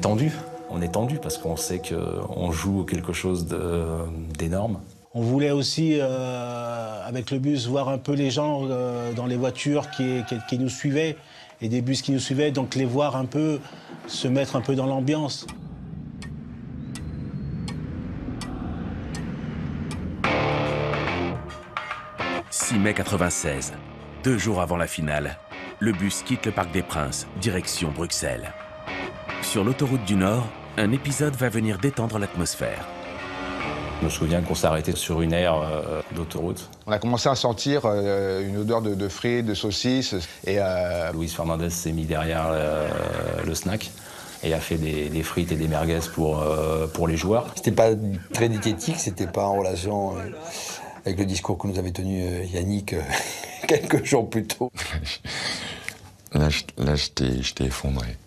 tendu. on est tendu parce qu'on sait qu'on joue quelque chose d'énorme. On voulait aussi, avec le bus, voir un peu les gens dans les voitures qui nous suivaient, et des bus qui nous suivaient, donc les voir un peu, se mettre un peu dans l'ambiance. « 6 mai 96, 2 jours avant la finale, le bus quitte le Parc des Princes, direction Bruxelles. Sur l'autoroute du Nord, un épisode va venir détendre l'atmosphère. Je me souviens qu'on s'est arrêté sur une aire d'autoroute. On a commencé à sentir une odeur de frites, de saucisses. Et Luis Fernandez s'est mis derrière le snack et a fait des frites et des merguez pour les joueurs. C'était pas très diététique, c'était pas en relation avec le discours que nous avait tenu Yannick quelques jours plus tôt. Là, je t'ai effondré.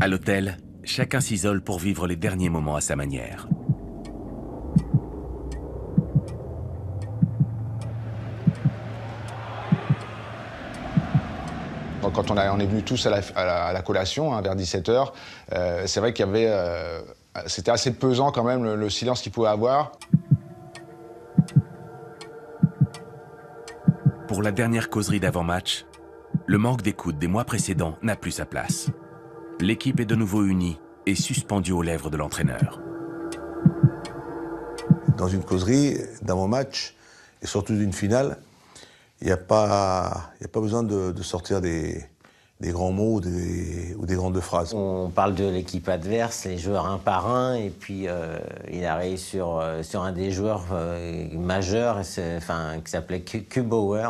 À l'hôtel, chacun s'isole pour vivre les derniers moments à sa manière. Quand on est venus tous à la collation, hein, vers 17h, c'est vrai qu'il y avait... c'était assez pesant quand même, le silence qu'il pouvait avoir. Pour la dernière causerie d'avant-match, le manque d'écoute des mois précédents n'a plus sa place. L'équipe est de nouveau unie et suspendue aux lèvres de l'entraîneur. Dans une causerie d'avant-match, et surtout d'une finale, il n'y a pas besoin de sortir des grands mots ou des grandes phrases. On parle de l'équipe adverse, les joueurs un par un, et puis il arrive sur un des joueurs majeurs, qui s'appelait Kubauer.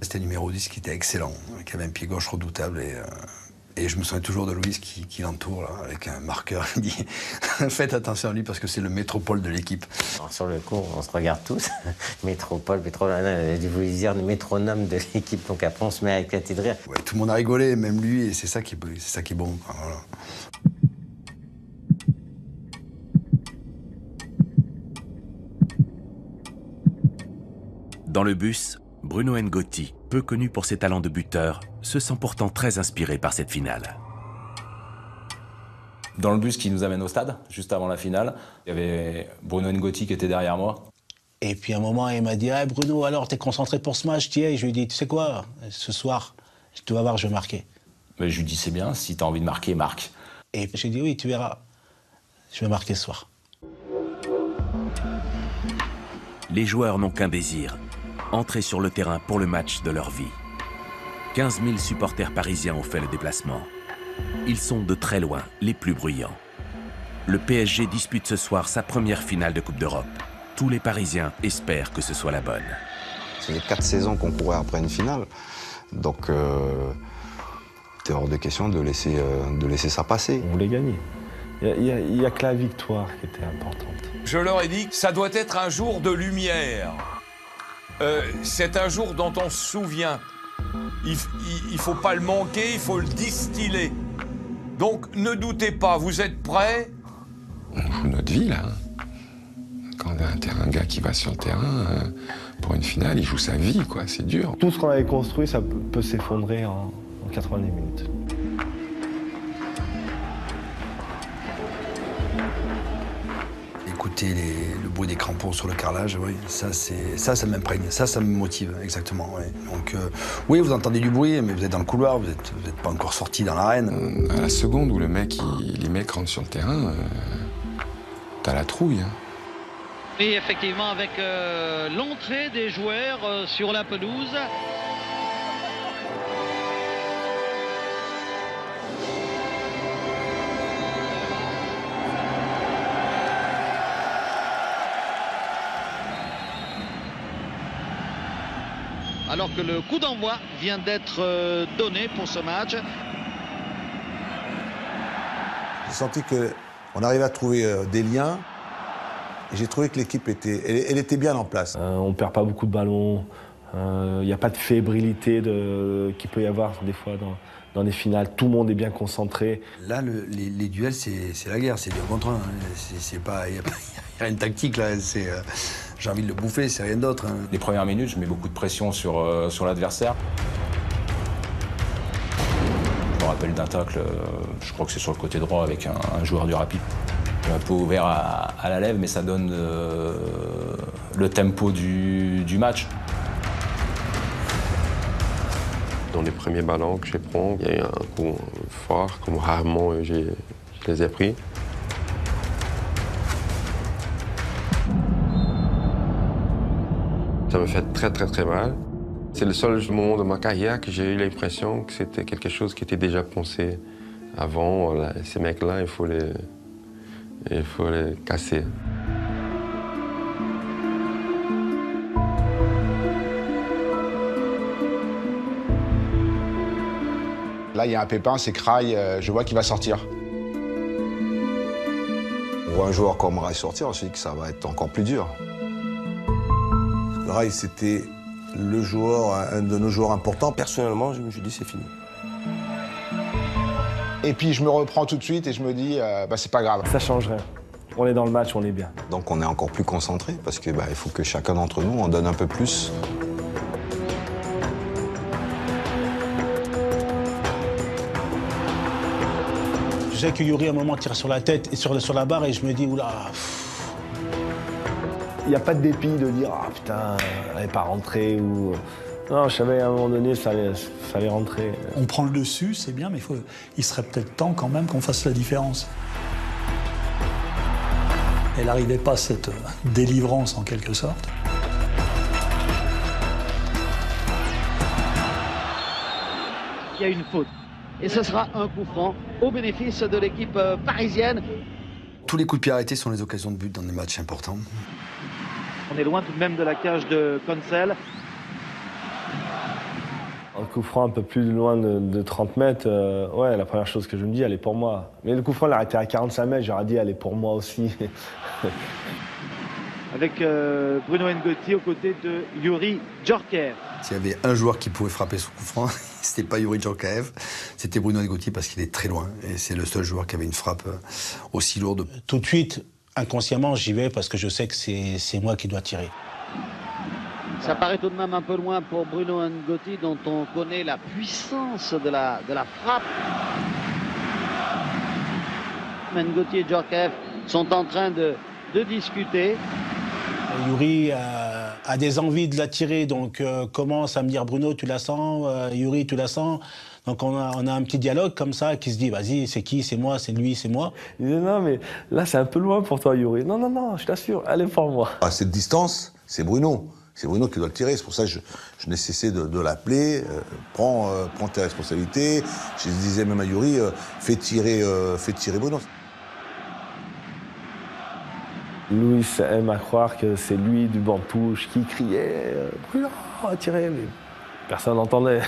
C'était le numéro 10 qui était excellent, qui avait un pied gauche redoutable. Et je me souviens toujours de Louis qui l'entoure là, avec un marqueur. Il dit faites attention à lui parce que c'est le métropole de l'équipe. Sur le coup, on se regarde tous. Métropole, je voulais dire le métronome de l'équipe. Donc après, on se met à éclater de rire. Ouais, tout le monde a rigolé, même lui, et c'est ça qui est bon. Voilà. Dans le bus, Bruno Ngotti, peu connu pour ses talents de buteur, se sent pourtant très inspiré par cette finale. Dans le bus qui nous amène au stade, juste avant la finale, il y avait Bruno Ngotti qui était derrière moi. Et puis à un moment, il m'a dit hey, « Bruno, alors, t'es concentré pour ce match ?» Et je lui ai dit « Tu sais quoi, ce soir, tu vas voir, je vais marquer. » Mais je lui dis « C'est bien, si t'as envie de marquer, marque. » Et j'ai dit « Oui, tu verras, je vais marquer ce soir. » Les joueurs n'ont qu'un désir, entrer sur le terrain pour le match de leur vie. 15 000 supporters parisiens ont fait le déplacement. Ils sont de très loin les plus bruyants. Le PSG dispute ce soir sa première finale de Coupe d'Europe. Tous les Parisiens espèrent que ce soit la bonne. C'est 4 saisons qu'on courait après une finale. Donc, c'était hors de question de laisser ça passer. On voulait gagner. Il n'y a que la victoire qui était importante. Je leur ai dit que ça doit être un jour de lumière. C'est un jour dont on se souvient. Il faut pas le manquer, il faut le distiller. Donc ne doutez pas, vous êtes prêts? On joue notre vie là. Quand on a un gars qui va sur le terrain pour une finale, il joue sa vie, quoi. C'est dur. Tout ce qu'on avait construit, ça peut s'effondrer en 90 minutes. Écouter le bruit des crampons sur le carrelage, oui, ça m'imprègne, ça me motive, exactement. Oui. Donc, oui, vous entendez du bruit, mais vous êtes dans le couloir, vous n'êtes pas encore sorti dans l'arène. À la seconde où les mecs rentrent sur le terrain, t'as la trouille. Hein. Et effectivement, avec l'entrée des joueurs sur la pelouse. Alors que le coup d'envoi vient d'être donné pour ce match. J'ai senti qu'on arrivait à trouver des liens. Et j'ai trouvé que l'équipe était bien en place. On ne perd pas beaucoup de ballons. Il n'y a pas de fébrilité qu'il peut y avoir des fois dans des finales. Tout le monde est bien concentré. Là, les duels, c'est la guerre, c'est 2 contre 1. Il n'y a rien de tactique là. J'ai envie de le bouffer, c'est rien d'autre. Hein. Les premières minutes, je mets beaucoup de pression sur l'adversaire. Je me rappelle d'un tacle, je crois que c'est sur le côté droit avec un joueur du Rapid. Un peu ouvert à la lèvre, mais ça donne le tempo du match. Dans les premiers ballons que je prends, il y a eu un coup fort, comme rarement je les ai pris. Ça me fait très très très mal. C'est le seul moment de ma carrière que j'ai eu l'impression que c'était quelque chose qui était déjà pensé avant. Ces mecs-là, il faut les casser. Là, il y a un pépin, c'est Kraï, je vois qu'il va sortir. On voit un joueur comme Raï sortir, on se dit que ça va être encore plus dur. Raï, c'était le joueur, un de nos joueurs importants. Personnellement, je me suis dit c'est fini. Et puis je me reprends tout de suite et je me dis, c'est pas grave. Ça change rien. On est dans le match, on est bien. Donc on est encore plus concentré parce que il faut que chacun d'entre nous en donne un peu plus. Je sais que Youri à un moment tire sur la tête et sur la barre et je me dis oula. Il n'y a pas de dépit de dire ah putain, elle n'est pas rentrée ou. Non, je savais à un moment donné, ça allait rentrer. On prend le dessus, c'est bien, mais il serait peut-être temps quand même qu'on fasse la différence. Elle n'arrivait pas, cette délivrance en quelque sorte. Il y a une faute. Et ce sera un coup franc au bénéfice de l'équipe parisienne. Tous les coups de pied arrêtés sont les occasions de but dans des matchs importants. On est loin tout de même de la cage de Consel. Un coup franc un peu plus loin de 30 mètres, ouais, la première chose que je me dis, elle est pour moi. Mais le coup franc, il arrêté à 45 mètres, j'aurais dit, elle est pour moi aussi. Avec Bruno Ngoti aux côtés de Youri Djorkaeff. S'il y avait un joueur qui pouvait frapper ce coup franc, c'était pas Youri Djorkaeff, c'était Bruno Ngoti parce qu'il est très loin. Et c'est le seul joueur qui avait une frappe aussi lourde. Tout de suite, inconsciemment, j'y vais parce que je sais que c'est moi qui dois tirer. Ça paraît tout de même un peu loin pour Bruno Ngoti, dont on connaît la puissance de la frappe. Ngoti et Djorkaeff sont en train de discuter. Youri a des envies de la tirer, donc commence à me dire Bruno, tu la sens, Youri, tu la sens. Donc on a un petit dialogue comme ça qui se dit vas-y, c'est qui, c'est moi, c'est lui, c'est moi. Il disait non mais là c'est un peu loin pour toi Youri. Non, non, non, je t'assure, elle est pour moi. À cette distance, c'est Bruno. C'est Bruno qui doit le tirer, c'est pour ça que je n'ai cessé de l'appeler. Prends tes responsabilités. Je disais même à Youri, fais tirer Bruno. Louis aime à croire que c'est lui du banc de touche qui criait Bruno, tirez. Mais personne n'entendait.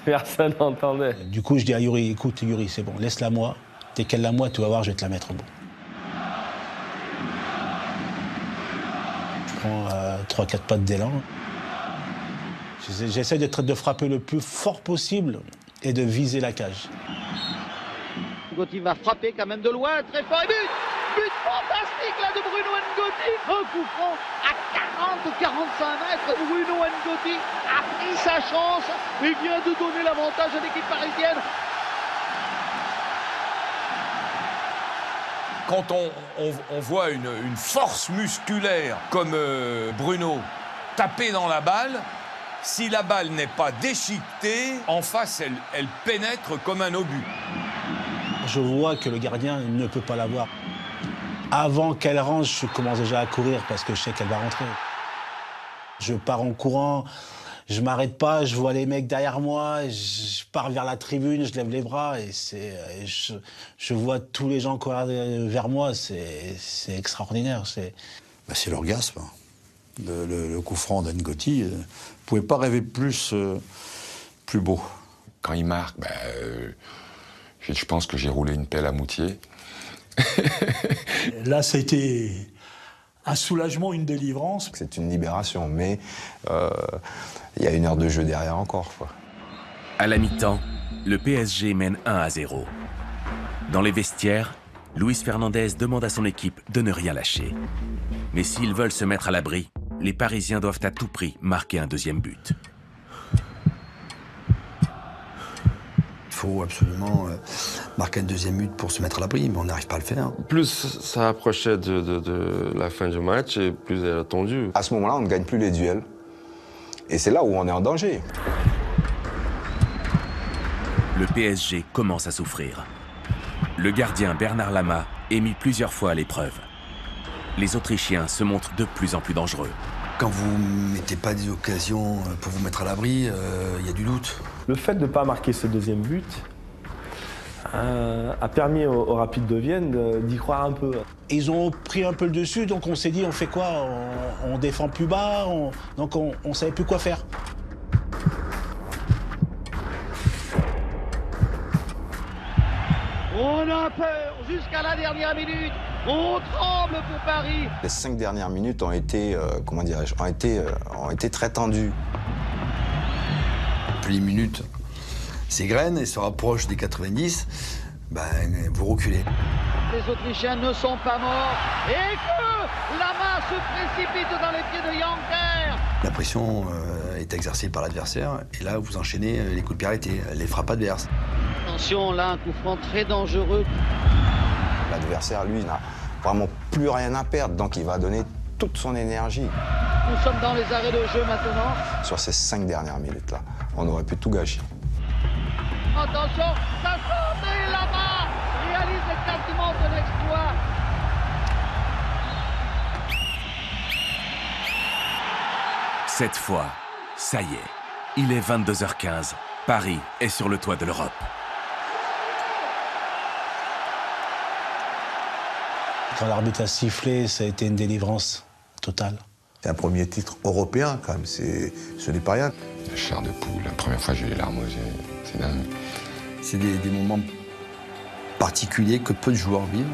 Personne n'entendait. Du coup, je dis à Youri, écoute Youri, c'est bon, laisse-la moi. Dès qu'elle la moi, tu vas voir, je vais te la mettre au bout. Je prends 3-4 pattes d'élan. J'essaie de frapper le plus fort possible et de viser la cage. Ngoti va frapper quand même de loin, très fort, et but! But fantastique là de Bruno Ngoti. Un coup franc à 40-45 mètres. Bruno Ngoti a pris sa chance et vient de donner l'avantage à l'équipe parisienne. Quand on voit une force musculaire comme Bruno taper dans la balle, si la balle n'est pas déchiquetée, en face, elle pénètre comme un obus. Je vois que le gardien ne peut pas l'avoir. Avant qu'elle rentre, je commence déjà à courir parce que je sais qu'elle va rentrer. Je pars en courant, je m'arrête pas, je vois les mecs derrière moi, je pars vers la tribune, je lève les bras et je vois tous les gens courir vers moi, c'est extraordinaire. C'est l'orgasme. Le coup franc d'Ngoti, vous ne pouvez pas rêver plus beau. Quand il marque, je pense que j'ai roulé une pelle à Moutier. Là, c'était un soulagement, une délivrance. C'est une libération, mais il y a 1 heure de jeu derrière encore, quoi. À la mi-temps, le PSG mène 1-0. Dans les vestiaires, Luis Fernandez demande à son équipe de ne rien lâcher. Mais s'ils veulent se mettre à l'abri, les Parisiens doivent à tout prix marquer un deuxième but. Il faut absolument marquer un deuxième but pour se mettre à l'abri, mais on n'arrive pas à le faire. Plus ça approchait de la fin du match, et plus elle a tendu. À ce moment-là, on ne gagne plus les duels. Et c'est là où on est en danger. Le PSG commence à souffrir. Le gardien Bernard Lama est mis plusieurs fois à l'épreuve. Les Autrichiens se montrent de plus en plus dangereux. Quand vous ne mettez pas des occasions pour vous mettre à l'abri, il y a du doute. Le fait de ne pas marquer ce deuxième but a permis au Rapide de Vienne d'y croire un peu. Ils ont pris un peu le dessus, donc on s'est dit, on fait quoi? On défend plus bas, donc on savait plus quoi faire. On a peur jusqu'à la dernière minute. On tremble pour Paris. Les 5 dernières minutes ont été, comment dirais-je, ont été très tendues. Plus les minutes s'égrènent et se rapprochent des 90, ben, vous reculez. Les Autrichiens ne sont pas morts et que Lama se précipite dans les pieds de Janker. La pression est exercée par l'adversaire et là vous enchaînez les coups de pied arrêtés, les frappes adverses. Attention, là un coup franc très dangereux. L'adversaire, lui, n'a vraiment plus rien à perdre, donc il va donner toute son énergie. Nous sommes dans les arrêts de jeu maintenant. Sur ces 5 dernières minutes-là, on aurait pu tout gâcher. Attention, ça sort et Lama réalise quasiment un exploit. Cette fois, ça y est, il est 22h15. Paris est sur le toit de l'Europe. Quand l'arbitre a sifflé, ça a été une délivrance totale. C'est un premier titre européen, quand même, ce n'est pas rien. La chair de poule, la première fois j'ai eu les larmes aux yeux, c'est dingue. C'est des moments particuliers que peu de joueurs vivent.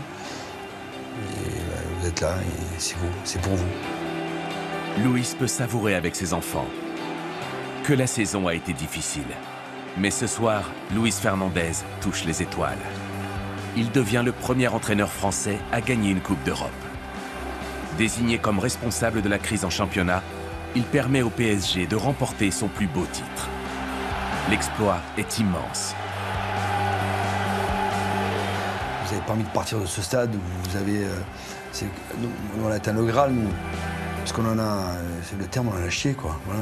Et vous êtes là et c'est vous, c'est pour vous. Luis peut savourer avec ses enfants que la saison a été difficile. Mais ce soir, Luis Fernandez touche les étoiles. Il devient le premier entraîneur français à gagner une Coupe d'Europe. Désigné comme responsable de la crise en championnat, il permet au PSG de remporter son plus beau titre. L'exploit est immense. Vous n'avez pas envie de partir de ce stade où vous avez... on a atteint le Graal, nous. Parce qu'on en a... C'est le terme, on en a chié, quoi. Voilà.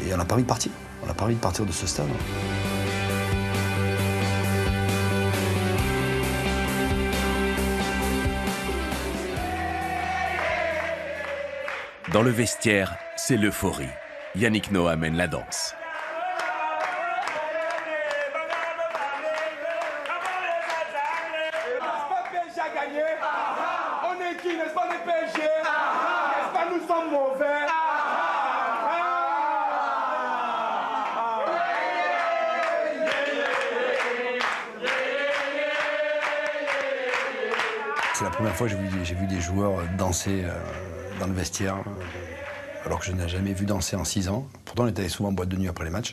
Et on n'a pas envie de partir. On n'a pas envie de partir de ce stade. Dans le vestiaire, c'est l'euphorie. Yannick Noah mène la danse. On est qui, n'est-ce pas, le PSG? N'est-ce pas, nous sommes mauvais? C'est la première fois que j'ai vu des joueurs danser dans le vestiaire, alors que je n'ai jamais vu danser en 6 ans. Pourtant, on était souvent en boîte de nuit après les matchs.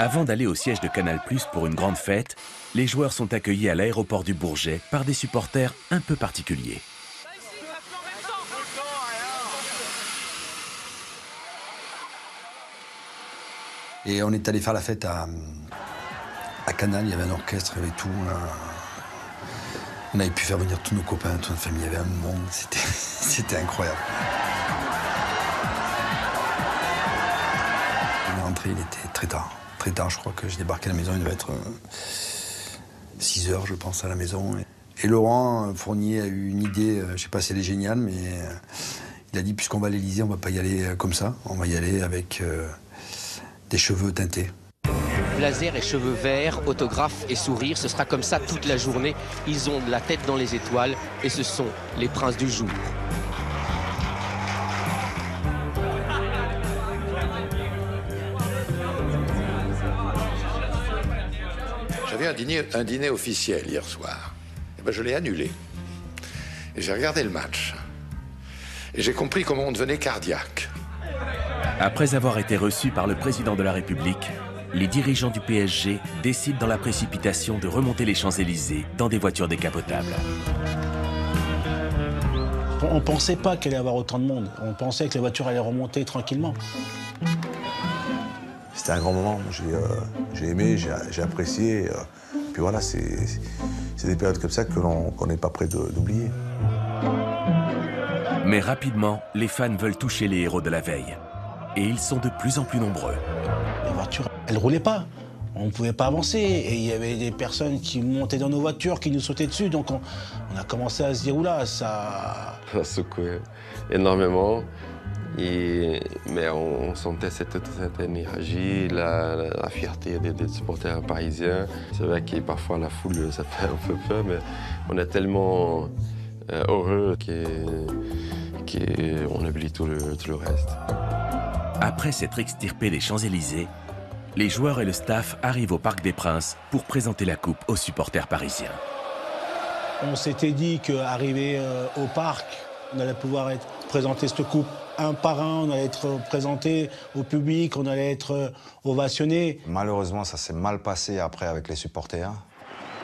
Avant d'aller au siège de Canal+ pour une grande fête, les joueurs sont accueillis à l'aéroport du Bourget par des supporters un peu particuliers. Et on est allé faire la fête à Canal, il y avait un orchestre, il y avait tout. On avait pu faire venir tous nos copains, toute notre famille, il y avait un monde, c'était incroyable. On est rentré, il était très tard. Très tard, je crois que j'ai débarqué à la maison, il devait être 6 heures, je pense, à la maison. Et Laurent Fournier a eu une idée, je ne sais pas si elle est géniale, mais il a dit, puisqu'on va à l'Élysée, on ne va pas y aller comme ça, on va y aller avec des cheveux teintés. Blazer et cheveux verts, autographe et sourire, ce sera comme ça toute la journée. Ils ont la tête dans les étoiles et ce sont les princes du jour. avait un dîner officiel hier soir. Et ben, je l'ai annulé. Et j'ai regardé le match. Et j'ai compris comment on devenait cardiaque. Après avoir été reçus par le président de la République, les dirigeants du PSG décident dans la précipitation de remonter les Champs-Élysées dans des voitures décapotables. On ne pensait pas qu'il allait y avoir autant de monde. On pensait que les voitures allaient remonter tranquillement. C'était un grand moment. J'ai aimé, j'ai apprécié. Puis voilà, c'est des périodes comme ça qu'on n'est pas prêt d'oublier. Mais rapidement, les fans veulent toucher les héros de la veille. Et ils sont de plus en plus nombreux. Les voitures, elles ne roulaient pas. On ne pouvait pas avancer. Et il y avait des personnes qui montaient dans nos voitures, qui nous sautaient dessus. Donc on a commencé à se dire, oula, ça... Ça secouait énormément. Mais on sentait cette énergie, la fierté des supporters parisiens. C'est vrai que parfois la foule, ça fait un peu peur, mais on est tellement heureux qu'on oublie tout le reste. Après s'être extirpés des Champs-Élysées, les joueurs et le staff arrivent au Parc des Princes pour présenter la coupe aux supporters parisiens. On s'était dit qu'arrivé au parc, on allait pouvoir présenter cette coupe un par un, on allait être présenté au public, on allait être ovationné. Malheureusement, ça s'est mal passé après avec les supporters.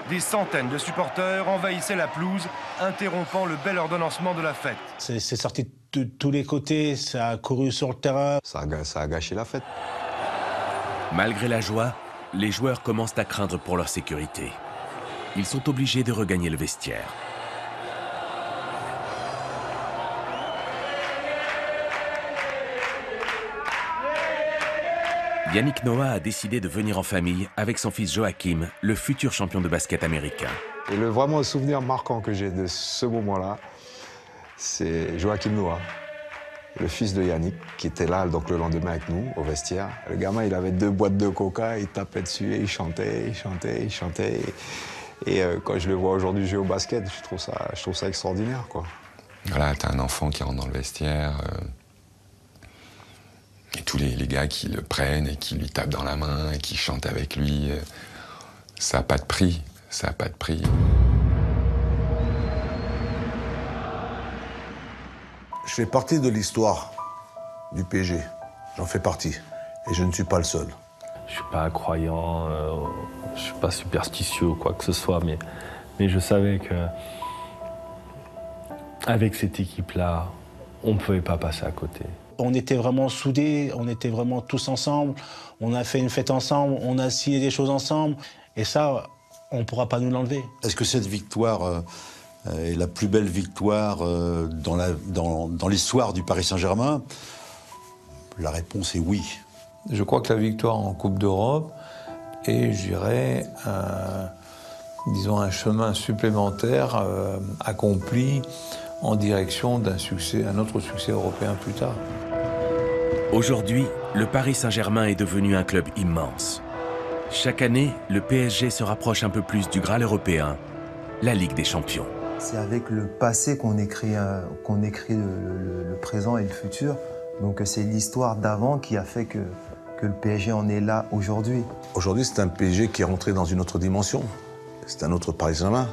Des centaines de supporters envahissaient la pelouse, interrompant le bel ordonnancement de la fête. C'est sorti de tous les côtés, ça a couru sur le terrain. Ça a gâché la fête. Malgré la joie, les joueurs commencent à craindre pour leur sécurité. Ils sont obligés de regagner le vestiaire. Yannick Noah a décidé de venir en famille avec son fils Joachim, le futur champion de basket américain. Et vraiment le souvenir marquant que j'ai de ce moment-là, c'est Joachim Noah, le fils de Yannick, qui était là donc, le lendemain avec nous, au vestiaire. Le gamin, il avait 2 boîtes de coca, il tapait dessus et il chantait, il chantait, il chantait. Et quand je le vois aujourd'hui jouer au basket, je trouve ça extraordinaire, quoi. Voilà, t'as un enfant qui rentre dans le vestiaire, et tous les gars qui le prennent et qui lui tapent dans la main et qui chantent avec lui, ça n'a pas de prix, ça n'a pas de prix. Je fais partie de l'histoire du PSG. J'en fais partie. Et je ne suis pas le seul. Je ne suis pas croyant, je ne suis pas superstitieux ou quoi que ce soit, mais je savais que avec cette équipe-là, on ne pouvait pas passer à côté. On était vraiment soudés, on était vraiment tous ensemble. On a fait une fête ensemble, on a signé des choses ensemble. Et ça, on ne pourra pas nous l'enlever. Est-ce que cette victoire est la plus belle victoire dans l'histoire du Paris Saint-Germain? La réponse est oui. Je crois que la victoire en Coupe d'Europe est, je dirais, disons un chemin supplémentaire accompli en direction un autre succès européen plus tard. Aujourd'hui, le Paris Saint-Germain est devenu un club immense. Chaque année, le PSG se rapproche un peu plus du Graal européen, la Ligue des Champions. C'est avec le passé qu'on écrit le présent et le futur. Donc c'est l'histoire d'avant qui a fait que le PSG en est là aujourd'hui. Aujourd'hui, c'est un PSG qui est rentré dans une autre dimension. C'est un autre Paris Saint-Germain.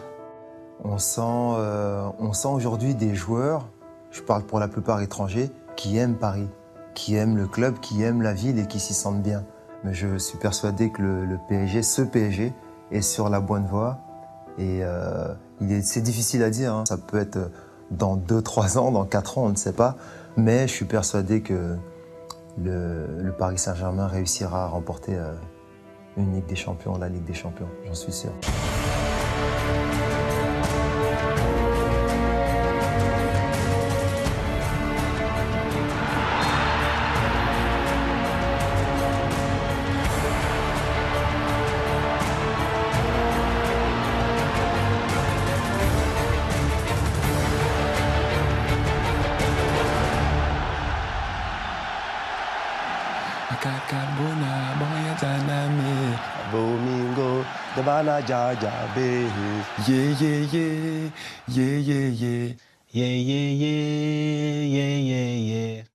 On sent aujourd'hui des joueurs, je parle pour la plupart étrangers, qui aiment Paris, qui aiment le club, qui aiment la ville et qui s'y sentent bien. Mais je suis persuadé que le PSG, ce PSG, est sur la bonne voie. Et c'est difficile à dire, hein. Ça peut être dans 2-3 ans, dans 4 ans, on ne sait pas. Mais je suis persuadé que le Paris Saint-Germain réussira à remporter une Ligue des Champions, la Ligue des Champions, j'en suis sûr. Bomingo, de bana jaja be. Yeah, yeah, yeah, yeah, yeah, yeah. Yeah, yeah, yeah, yeah, yeah, yeah.